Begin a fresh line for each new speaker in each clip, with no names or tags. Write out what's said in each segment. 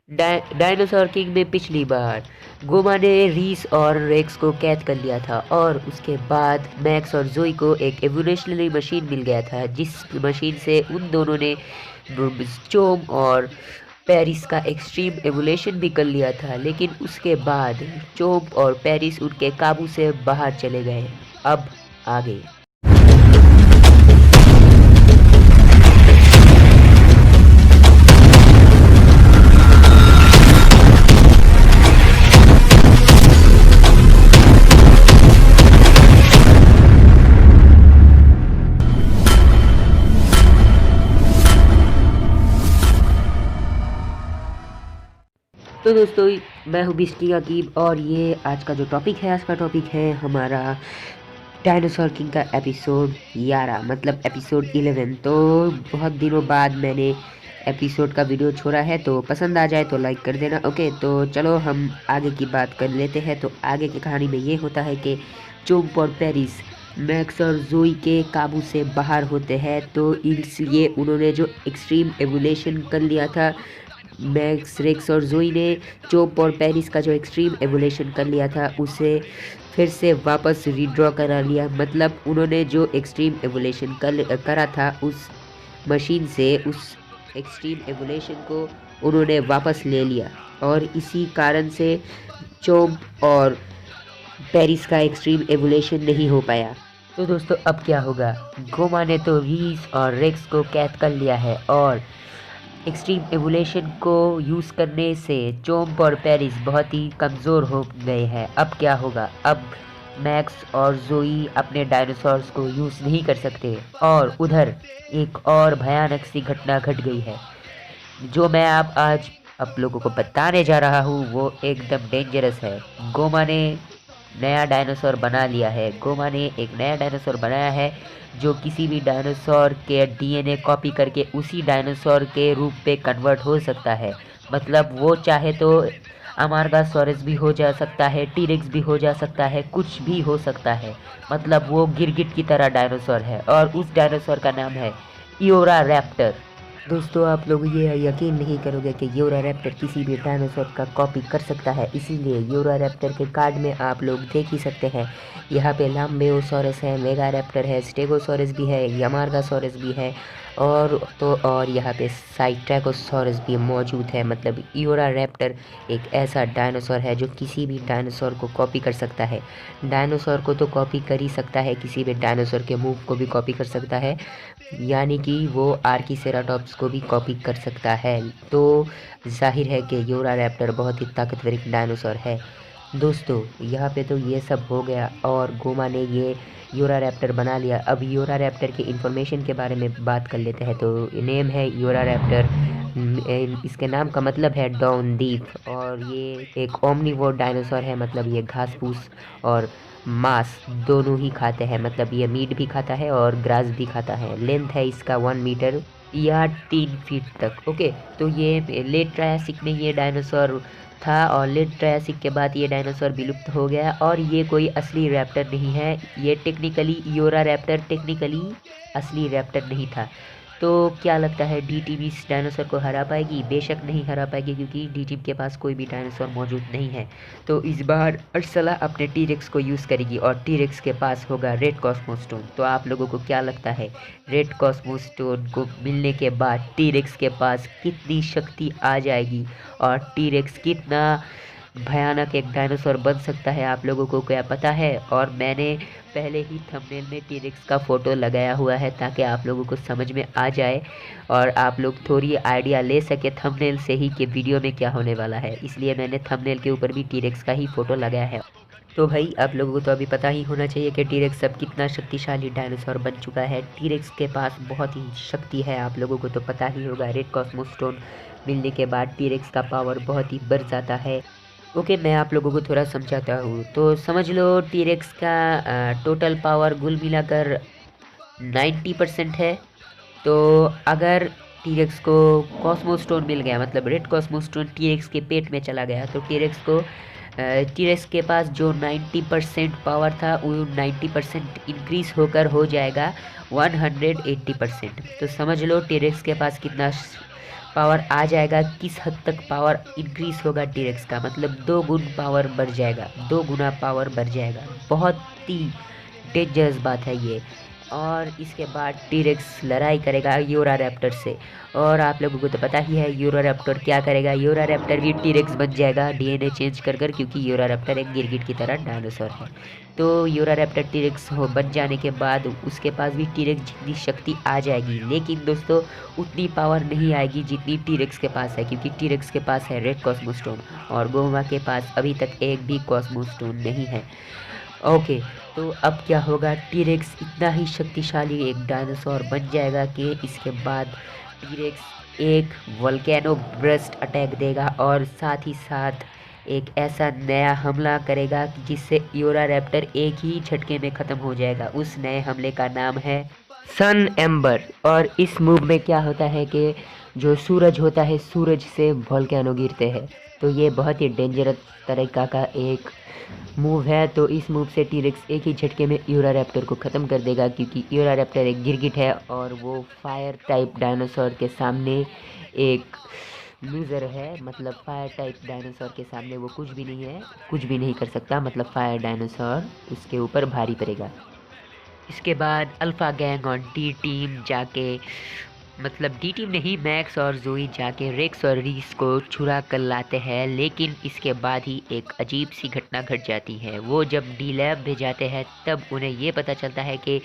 Dinosaur king में पिछली बार गोमा ने रीस और रेक्स को कैद कर लिया था और उसके बाद मैक्स और जोई को एक एवोल्यूशनरी मशीन मिल गया था, जिस मशीन से उन दोनों ने चोम और पेरिस का एक्सट्रीम एवोल्यूशन भी कर लिया था। लेकिन उसके बाद चोम और पेरिस उनके काबू से बाहर चले गए। अब आगे। तो दोस्तों, मैं हूँ बिस्टी अकीब और ये आज का जो टॉपिक है, आज का टॉपिक है हमारा डायनासोर किंग का एपिसोड 11, मतलब एपिसोड 11। तो बहुत दिनों बाद मैंने एपिसोड का वीडियो छोड़ा है, तो पसंद आ जाए तो लाइक कर देना। ओके, तो चलो हम आगे की बात कर लेते हैं। तो आगे की कहानी में ये होता है कि चोम्प और पेरिस मैक्स और जोई के काबू से बाहर होते हैं, तो इसलिए उन्होंने जो एक्सट्रीम एवोल्यूशन कर लिया था, मैक्स, रेक्स और जोई ने चोप और पेरिस का जो एक्सट्रीम एवोल्यूशन कर लिया था उसे फिर से वापस रीड्रॉ करा लिया। मतलब उन्होंने जो एक्सट्रीम एवोल्यूशन करा था उस मशीन से, उस एक्सट्रीम एवोल्यूशन को उन्होंने वापस ले लिया और इसी कारण से चोप और पेरिस का एक्सट्रीम एवोल्यूशन नहीं हो पाया। तो दोस्तों, अब क्या होगा? गोमा ने तो रीस और रेक्स को कैद कर लिया है और एक्सट्रीम एवोल्यूशन को यूज़ करने से चोम्प और पेरिस बहुत ही कमज़ोर हो गए हैं। अब क्या होगा? अब मैक्स और जोई अपने डायनासोर्स को यूज़ नहीं कर सकते और उधर एक और भयानक सी घटना घट गई है, जो मैं आज आप लोगों को बताने जा रहा हूँ। वो एकदम डेंजरस है। गोमा ने नया डायनासोर बना लिया है। गोमा ने एक नया डायनासोर बनाया है जो किसी भी डायनासोर के डीएनए कॉपी करके उसी डायनासोर के रूप पे कन्वर्ट हो सकता है। मतलब वो चाहे तो अमार्गासोरस भी हो जा सकता है, टीरेक्स भी हो जा सकता है, कुछ भी हो सकता है। मतलब वो गिरगिट की तरह डायनासोर है और उस डायनासोर का नाम है इयोरा रैप्टर। दोस्तों, आप लोग ये यकीन नहीं करोगे कि यूरारैप्टर किसी भी डायनासोर का कॉपी कर सकता है। इसीलिए यूरारैप्टर के कार्ड में आप लोग देख ही सकते हैं। यहाँ पे लाम्बेओसॉरस है, मेगारैप्टर है, स्टेगोसॉरस भी है, यमार्गासॉरस भी है और यहाँ पे साइट्रैकोसॉरस भी मौजूद है। मतलब यूरारैप्टर एक ऐसा डायनासोर है जो किसी भी डायनासोर को कॉपी कर सकता है। डायनासोर को तो कॉपी कर ही सकता है, किसी भी डायनासोर के मूव को भी कॉपी कर सकता है, यानी कि वो आर्कीसेराटॉप्स को भी कॉपी कर सकता है। तो जाहिर है कि यूरारैप्टर बहुत ही ताकतवर एक डायनासोर है। दोस्तों, यहाँ पे तो ये सब हो गया और गोमा ने ये यूरारैप्टर बना लिया। अब यूरारैप्टर के इंफॉर्मेशन के बारे में बात कर लेते हैं। तो नेम है यूरारैप्टर, इसके नाम का मतलब है डॉन दीप और ये एक ओमनीवोर डायनासोर है। मतलब ये घास फूस और मांस दोनों ही खाते हैं। मतलब ये मीट भी खाता है और ग्रास भी खाता है। लेंथ है इसका 1 मीटर या 3 फीट तक। ओके, तो ये लेट ट्रायसिक में ये डायनासोर था और लेट ट्रायसिक के बाद ये डायनासोर विलुप्त हो गया और ये कोई असली रैप्टर नहीं है। ये टेक्निकली यूरा रैप्टर टेक्निकली असली रैप्टर नहीं था। तो क्या लगता है, डी टीम इस डायनासोर को हरा पाएगी? बेशक नहीं हरा पाएगी, क्योंकि डी टीम के पास कोई भी डायनासोर मौजूद नहीं है। तो इस बार अर्सला अपने टीरेक्स को यूज़ करेगी और टीरेक्स के पास होगा रेड कॉस्मोस्टोन। तो आप लोगों को क्या लगता है, रेड कॉस्मोस्टोन को मिलने के बाद टीरेक्स के पास कितनी शक्ति आ जाएगी और टीरेक्स कितना भयानक एक डायनासोर बन सकता है? आप लोगों को क्या पता है? और मैंने पहले ही थंबनेल में टीरेक्स का फ़ोटो लगाया हुआ है ताकि आप लोगों को समझ में आ जाए और आप लोग थोड़ी आइडिया ले सके थंबनेल से ही कि वीडियो में क्या होने वाला है। इसलिए मैंने थंबनेल के ऊपर भी टीरेक्स का ही फ़ोटो लगाया है। तो भाई, आप लोगों को तो अभी पता ही होना चाहिए कि टीरेक्स अब कितना शक्तिशाली डायनासोर बन चुका है। टीरेक्स के पास बहुत ही शक्ति है, आप लोगों को तो पता ही होगा। रेड कॉस्मोस्टोन मिलने के बाद टीरेक्स का पावर बहुत ही बढ़ जाता है। ओके, मैं आप लोगों को थोड़ा समझाता हूँ। तो समझ लो टीरेक्स का टोटल पावर कुल मिलाकर 90% है। तो अगर टीरेक्स को कॉस्मोस्टोन मिल गया, मतलब रेड कॉस्मोस्टोन टीरेक्स के पेट में चला गया, तो टीरेक्स के पास जो 90% पावर था वो 90% इंक्रीज होकर हो जाएगा 180%। तो समझ लो टीरेक्स के पास कितना पावर आ जाएगा, किस हद तक पावर इंक्रीज होगा टीरेक्स का, मतलब 2 गुण पावर बढ़ जाएगा, 2 गुना पावर बढ़ जाएगा। बहुत ही डेंजरस बात है ये। और इसके बाद टीरेक्स लड़ाई करेगा यूरारैप्टर से। और आप लोगों को तो पता ही है यूरारैप्टर क्या करेगा, यूरारैप्टर भी टीरेक्स बन जाएगा डीएनए चेंज कर क्योंकि यूरारैप्टर एक गिरगिट की तरह डायनासोर है। तो यूरारैप्टर टीरेक्स हो बन जाने के बाद उसके पास भी टीरेक्स जितनी शक्ति आ जाएगी, लेकिन दोस्तों उतनी पावर नहीं आएगी जितनी टीरेक्स के पास है, क्योंकि टीरेक्स के पास है रेड कॉस्मोस्टोन और गोमा के पास अभी तक एक भी कॉस्मोस्टोन नहीं है। ओके, तो अब क्या होगा, टीरेक्स इतना ही शक्तिशाली एक डायनासोर बन जाएगा कि इसके बाद टीरेक्स एक वोल्केनो ब्रस्ट अटैक देगा और साथ ही साथ एक ऐसा नया हमला करेगा जिससे यूरारैप्टर एक ही झटके में ख़त्म हो जाएगा। उस नए हमले का नाम है सन एम्बर। और इस मूव में क्या होता है कि जो सूरज होता है, सूरज से वोल्केनो गिरते हैं। तो ये बहुत ही डेंजरस तरीका का एक मूव है। तो इस मूव से टीरेक्स एक ही झटके में यूरारैप्टर को ख़त्म कर देगा, क्योंकि यूरारैप्टर एक गिरगिट है और वो फायर टाइप डायनासोर के सामने एक लूज़र है। मतलब फायर टाइप डायनासोर के सामने वो कुछ भी नहीं है, कुछ भी नहीं कर सकता। मतलब फायर डायनासोर उसके ऊपर भारी पड़ेगा। इसके बाद अल्फ़ा गैंग और डी टीम जाके, मतलब डी टीम नहीं, मैक्स और जोई जाके रेक्स और रीस को छुरा कर लाते हैं। लेकिन इसके बाद ही एक अजीब सी घटना घट जाती है। वो जब डी लैब में जाते हैं तब उन्हें ये पता चलता है कि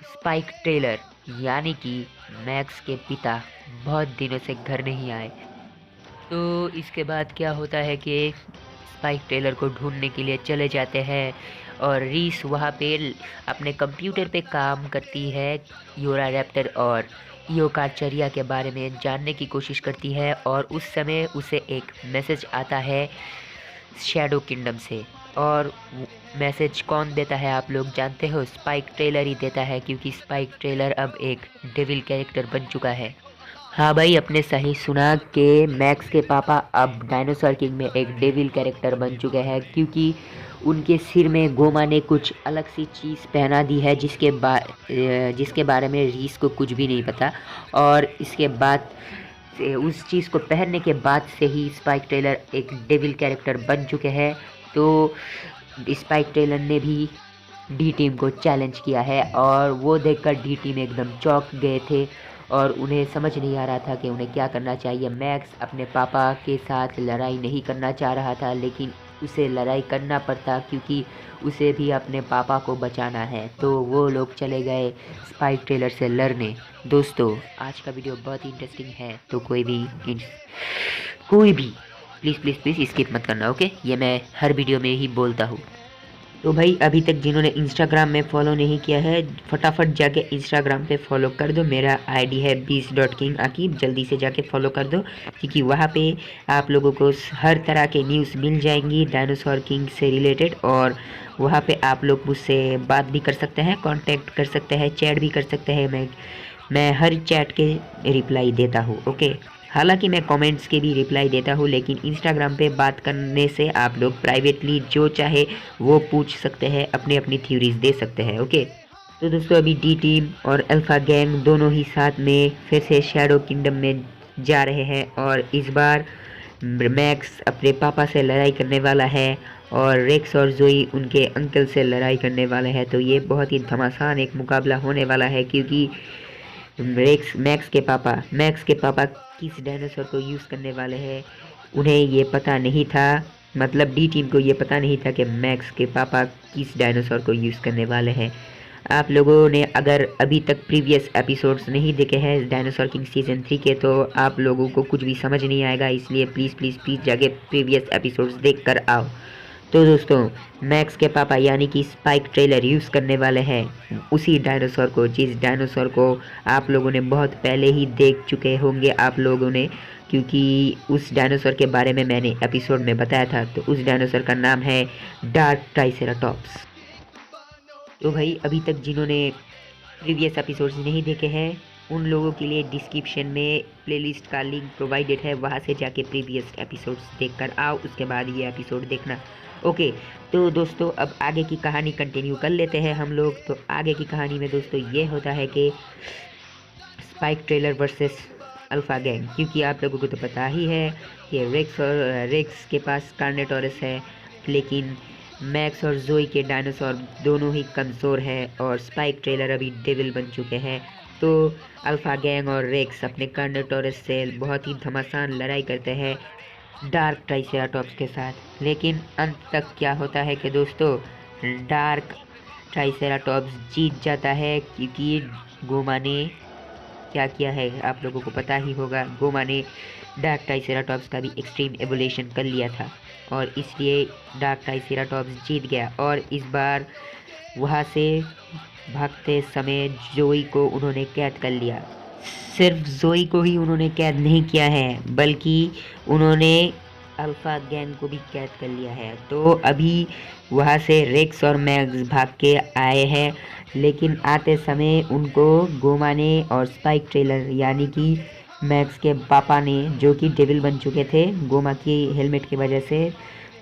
स्पाइक टेलर यानी कि मैक्स के पिता बहुत दिनों से घर नहीं आए। तो इसके बाद क्या होता है कि स्पाइक टेलर को ढूंढने के लिए चले जाते हैं और रीस वहाँ पे अपने कंप्यूटर पे काम करती है। यूरारैप्टर और ईओकार्चरिया के बारे में जानने की कोशिश करती है और उस समय उसे एक मैसेज आता है शैडो किंगडम से। और मैसेज कौन देता है आप लोग जानते हो, स्पाइक टेलर ही देता है, क्योंकि स्पाइक टेलर अब एक डेविल कैरेक्टर बन चुका है। हाँ भाई, अपने सही सुना कि मैक्स के पापा अब डायनासोर किंग में एक डेविल कैरेक्टर बन चुके हैं, क्योंकि उनके सिर में गोमा ने कुछ अलग सी चीज़ पहना दी है जिसके बारे में रीस को कुछ भी नहीं पता। और इसके बाद से उस चीज़ को पहनने के बाद से ही स्पाइक टेलर एक डेविल कैरेक्टर बन चुके हैं। तो स्पाइक टेलर ने भी डी टीम को चैलेंज किया है और वो देखकर डी टीम एकदम चौंक गए थे और उन्हें समझ नहीं आ रहा था कि उन्हें क्या करना चाहिए। मैक्स अपने पापा के साथ लड़ाई नहीं करना चाह रहा था, लेकिन उसे लड़ाई करना पड़ता क्योंकि उसे भी अपने पापा को बचाना है। तो वो लोग चले गए स्पाइक टेलर से लड़ने। दोस्तों, आज का वीडियो बहुत ही इंटरेस्टिंग है, तो कोई भी प्लीज़ प्लीज़ प्लीज़ स्किप मत करना, ओके? ये मैं हर वीडियो में ही बोलता हूँ। तो भाई, अभी तक जिन्होंने इंस्टाग्राम में फॉलो नहीं किया है, फटाफट जाके इंस्टाग्राम पे फॉलो कर दो। मेरा आईडी है beast.king आकिब, जल्दी से जाके फॉलो कर दो, क्योंकि वहाँ पे आप लोगों को हर तरह के न्यूज़ मिल जाएंगी डायनासोर किंग से रिलेटेड। और वहाँ पे आप लोग मुझसे बात भी कर सकते हैं, कांटेक्ट कर सकते हैं, चैट भी कर सकते हैं। मैं हर चैट के रिप्लाई देता हूँ, ओके? हालांकि मैं कमेंट्स के भी रिप्लाई देता हूँ, लेकिन इंस्टाग्राम पे बात करने से आप लोग प्राइवेटली जो चाहे वो पूछ सकते हैं, अपनी अपनी थ्योरीज दे सकते हैं, ओके? तो दोस्तों, अभी डी टीम और अल्फ़ा गैंग दोनों ही साथ में फिर से शैडो किंगडम में जा रहे हैं और इस बार मैक्स अपने पापा से लड़ाई करने वाला है और रेक्स और जोई उनके अंकल से लड़ाई करने वाले हैं। तो ये बहुत ही घमासान एक मुकाबला होने वाला है, क्योंकि मैक्स के पापा किस डायनासोर को यूज़ करने वाले हैं उन्हें ये पता नहीं था। मतलब डी टीम को ये पता नहीं था कि मैक्स के पापा किस डायनासोर को यूज़ करने वाले हैं। आप लोगों ने अगर अभी तक प्रीवियस एपिसोड्स नहीं देखे हैं डायनासोर किंग सीज़न 3 के, तो आप लोगों को कुछ भी समझ नहीं आएगा। इसलिए प्लीज़ प्लीज़ प्लीज़ जाके प्रीवियस एपिसोड्स देख कर आओ। तो दोस्तों, मैक्स के पापा यानी कि स्पाइक टेलर यूज़ करने वाले हैं उसी डायनासोर को, जिस डायनासोर को आप लोगों ने बहुत पहले ही देख चुके होंगे आप लोगों ने, क्योंकि उस डायनासोर के बारे में मैंने एपिसोड में बताया था। तो उस डायनासोर का नाम है डार्क ट्राइसेराटॉप्स। तो भाई, अभी तक जिन्होंने प्रीवियस एपिसोड्स नहीं देखे हैं उन लोगों के लिए डिस्क्रिप्शन में प्लेलिस्ट का लिंक प्रोवाइडेड है, वहाँ से जाके प्रीवियस एपिसोड्स देखकर आओ, उसके बाद ये एपिसोड देखना, ओके? तो दोस्तों, अब आगे की कहानी कंटिन्यू कर लेते हैं हम लोग। तो आगे की कहानी में दोस्तों ये होता है कि Spike Taylor versus Alpha Gang, क्योंकि आप लोगों को तो पता ही है कि रेक्स के पास कार्नेटोरस है, लेकिन मैक्स और जोई के डायनासोर दोनों ही कमज़ोर है और स्पाइक ट्रेलर अभी डेविल बन चुके हैं। तो अल्फा गैंग और रेक्स अपने कार्नेटोरस से बहुत ही घमासान लड़ाई करते हैं डार्क ट्राइसेराटॉप्स के साथ। लेकिन अंत तक क्या होता है कि दोस्तों, डार्क ट्राइसेराटॉप्स जीत जाता है, क्योंकि गोमा ने क्या किया है आप लोगों को पता ही होगा। गोमा ने डार्क ट्राइसेराटॉप्स का भी एक्सट्रीम एवोल्यूशन कर लिया था और इसलिए डार्क ट्राइसेराटॉप्स जीत गया। और इस बार वहाँ से भागते समय जोई को उन्होंने कैद कर लिया। सिर्फ जोई को ही उन्होंने कैद नहीं किया है, बल्कि उन्होंने अल्फा गैंग को भी कैद कर लिया है। तो अभी वहाँ से रेक्स और मैक्स भाग के आए हैं, लेकिन आते समय उनको गोमा ने और स्पाइक ट्रेलर यानी कि मैक्स के पापा ने, जो कि डेविल बन चुके थे गोमा की हेलमेट की वजह से,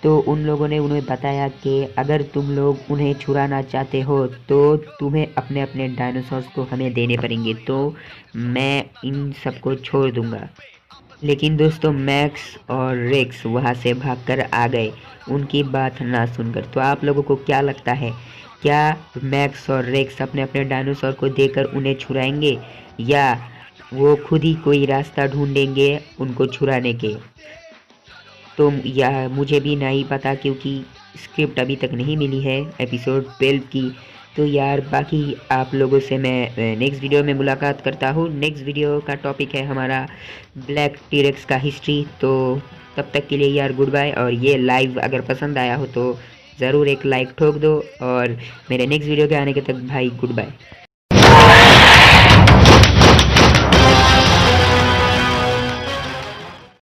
तो उन लोगों ने उन्हें बताया कि अगर तुम लोग उन्हें छुड़ाना चाहते हो तो तुम्हें अपने अपने डायनासोर्स को हमें देने पड़ेंगे, तो मैं इन सबको छोड़ दूंगा। लेकिन दोस्तों मैक्स और रेक्स वहाँ से भागकर आ गए उनकी बात ना सुनकर। तो आप लोगों को क्या लगता है, क्या मैक्स और रेक्स अपने अपने डायनासोर को देकर उन्हें छुड़ाएंगे, या वो खुद ही कोई रास्ता ढूंढेंगे उनको छुड़ाने के? तो यह मुझे भी नहीं पता, क्योंकि स्क्रिप्ट अभी तक नहीं मिली है एपिसोड 12 की। तो यार बाकी आप लोगों से मैं नेक्स्ट वीडियो में मुलाकात करता हूँ। नेक्स्ट वीडियो का टॉपिक है हमारा ब्लैक टीरेक्स का हिस्ट्री। तो तब तक के लिए यार गुड बाय। और ये लाइव अगर पसंद आया हो तो ज़रूर एक लाइक ठोक दो, और मेरे नेक्स्ट वीडियो के आने के तक भाई गुड बाय।